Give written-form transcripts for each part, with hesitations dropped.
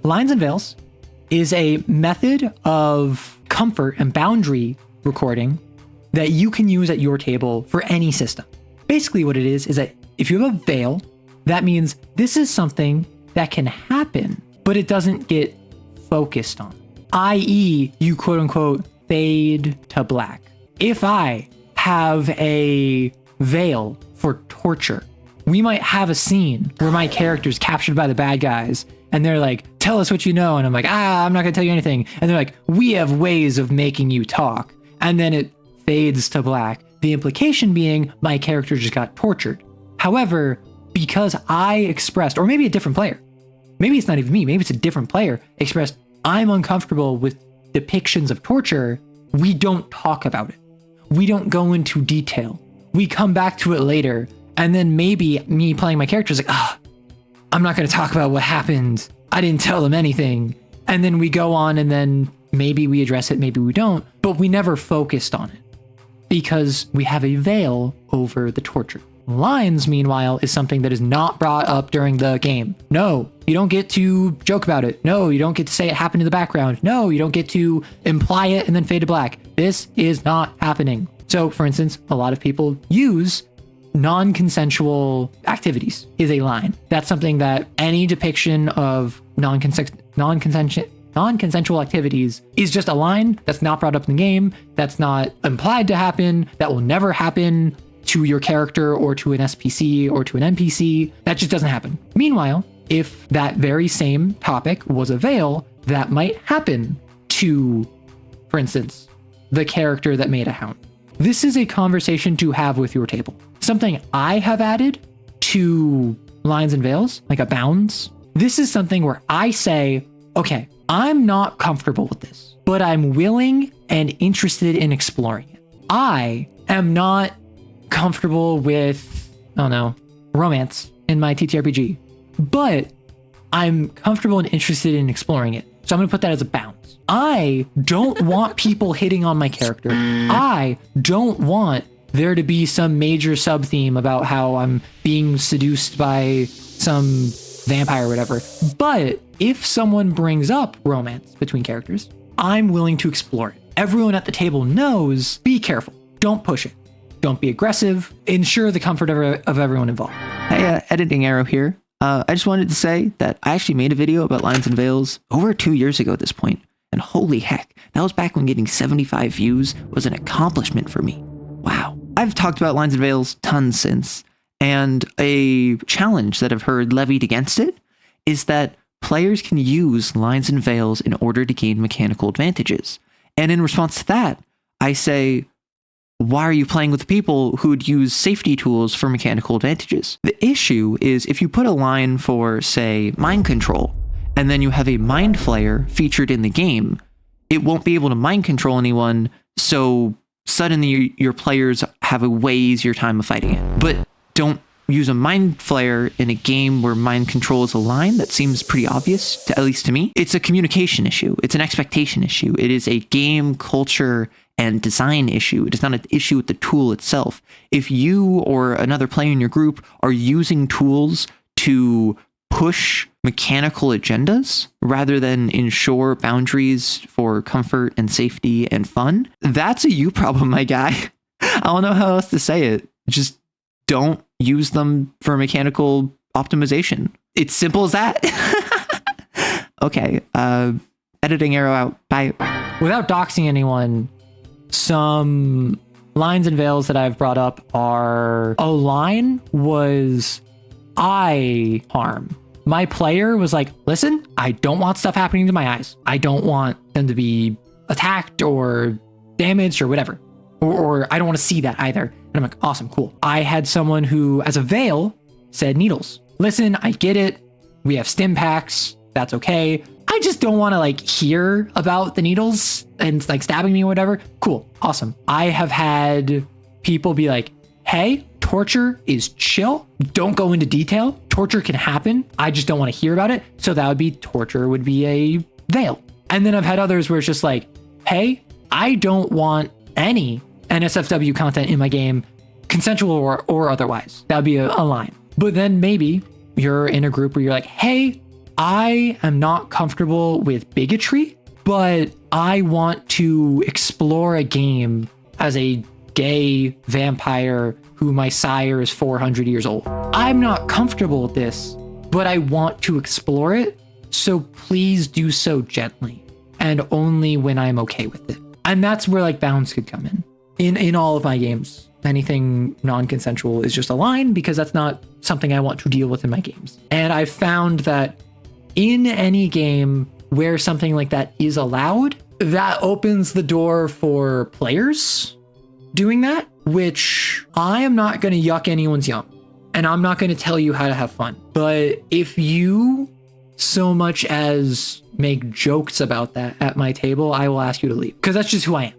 Lines and veils is a method of comfort and boundary recording that you can use at your table for any system. Basically what it is that if you have a veil, that means this is something that can happen, but it doesn't get focused on, i.e. you quote unquote fade to black. If I have a veil for torture, we might have a scene where my character's captured by the bad guys and they're like, tell us what you know. And I'm like, I'm not gonna tell you anything. And they're like, we have ways of making you talk. And then it fades to black. The implication being my character just got tortured. However, because I expressed, or maybe a different player, maybe it's not even me, maybe it's a different player, expressed, I'm uncomfortable with depictions of torture, we don't talk about it. We don't go into detail. We come back to it later. And then maybe me playing my character is like, I'm not going to talk about what happened. I didn't tell them anything. And then we go on and then maybe we address it, maybe we don't, but we never focused on it because we have a veil over the torture. Lines, meanwhile, is something that is not brought up during the game. No, you don't get to joke about it. No, you don't get to say it happened in the background. No, you don't get to imply it and then fade to black. This is not happening. So, for instance, a lot of people use non-consensual activities is a line. That's something that any depiction of non-consensual activities is just a line that's not brought up in the game, that's not implied to happen, that will never happen to your character or to an SPC or to an NPC. That just doesn't happen. Meanwhile, if that very same topic was a veil, that might happen to, for instance, the character that made a hound. This is a conversation to have with your table. Something I have added to lines and veils, like a bounds. This is something where I say, okay, I'm not comfortable with this, but I'm willing and interested in exploring it. I am not comfortable with, romance in my TTRPG, but I'm comfortable and interested in exploring it. So I'm going to put that as a bounds. I don't want people hitting on my character. I don't want there to be some major sub theme about how I'm being seduced by some vampire or whatever. But if someone brings up romance between characters, I'm willing to explore it. Everyone at the table knows, be careful. Don't push it. Don't be aggressive. Ensure the comfort of everyone involved. Hey, Editing Arrow here. I just wanted to say that I actually made a video about lines and veils over 2 years ago at this point. And holy heck, that was back when getting 75 views was an accomplishment for me. Wow. I've talked about lines and veils tons since. And a challenge that I've heard levied against it is that players can use lines and veils in order to gain mechanical advantages. And in response to that, I say, why are you playing with people who would use safety tools for mechanical advantages? The issue is if you put a line for, say, mind control, and then you have a mind flayer featured in the game, it won't be able to mind control anyone, so suddenly your players have a way easier time of fighting it. But don't use a mind flayer in a game where mind control is a line. That seems pretty obvious, at least to me. It's a communication issue. It's an expectation issue. It is a game culture and design issue. It is not an issue with the tool itself. If you or another player in your group are using tools to push mechanical agendas rather than ensure boundaries for comfort and safety and fun, that's a you problem, my guy. I don't know how else to say it. Just don't use them for mechanical optimization. It's simple as that. Okay, Editing Arrow out. Bye. Without doxing anyone, some lines and veils that I've brought up are, a line was eye harm. My player was like, listen, I don't want stuff happening to my eyes. I don't want them to be attacked or damaged or whatever. Or I don't want to see that either. And I'm like, awesome, cool. I had someone who, as a veil, said needles. Listen, I get it. We have stim packs. That's okay. I just don't want to hear about the needles and stabbing me or whatever. Cool. Awesome. I have had people be like, hey, torture is chill. Don't go into detail. Torture can happen. I just don't want to hear about it. So that would be torture would be a veil. And then I've had others where it's just like, hey, I don't want any NSFW content in my game, consensual or otherwise. That would be a line. But then maybe you're in a group where you're like, hey, I am not comfortable with bigotry, but I want to explore a game as a gay vampire who my sire is 400 years old. I'm not comfortable with this, but I want to explore it. So please do so gently and only when I'm okay with it. And that's where like bounds could come in. In all of my games, anything non-consensual is just a line because that's not something I want to deal with in my games. And I've found that in any game where something like that is allowed, that opens the door for players doing that, which I am not going to yuck anyone's yum. And I'm not going to tell you how to have fun. But if you so much as make jokes about that at my table, I will ask you to leave. Because that's just who I am.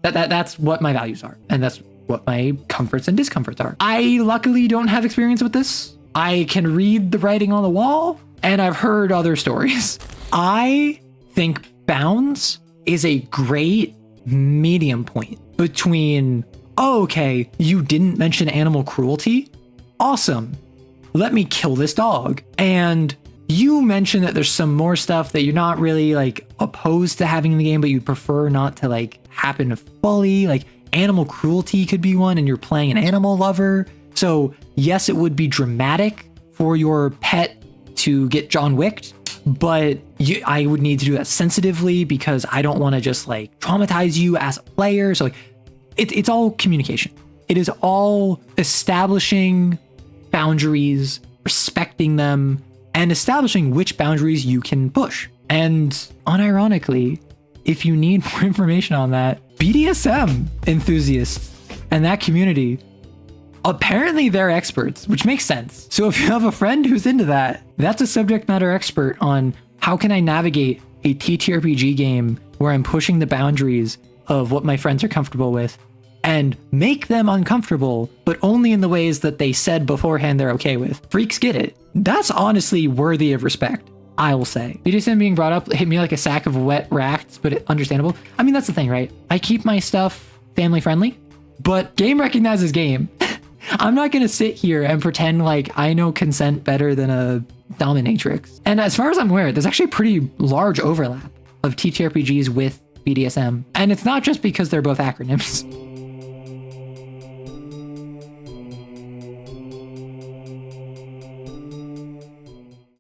That's what my values are. And that's what my comforts and discomforts are. I luckily don't have experience with this. I can read the writing on the wall, and I've heard other stories. I think bounds is a great medium point between, oh, okay, you didn't mention animal cruelty. Awesome. Let me kill this dog. And you mentioned that there's some more stuff that you're not really like opposed to having in the game, but you prefer not to like happen fully. Like animal cruelty could be one, and you're playing an animal lover. So yes, it would be dramatic for your pet to get John Wicked, but I would need to do that sensitively because I don't want to just like traumatize you as a player. So like it's all communication. It is all establishing boundaries, respecting them, and establishing which boundaries you can push. And unironically, if you need more information on that, BDSM enthusiasts and that community, apparently they're experts, which makes sense. So if you have a friend who's into that, that's a subject matter expert on how can I navigate a TTRPG game where I'm pushing the boundaries of what my friends are comfortable with and make them uncomfortable, but only in the ways that they said beforehand they're okay with. Freaks get it. That's honestly worthy of respect, I will say. BDSM being brought up hit me like a sack of wet rats, but understandable. I mean, that's the thing, right? I keep my stuff family friendly, but game recognizes game. I'm not going to sit here and pretend like I know consent better than a dominatrix. And as far as I'm aware, there's actually a pretty large overlap of TTRPGs with BDSM. And it's not just because they're both acronyms.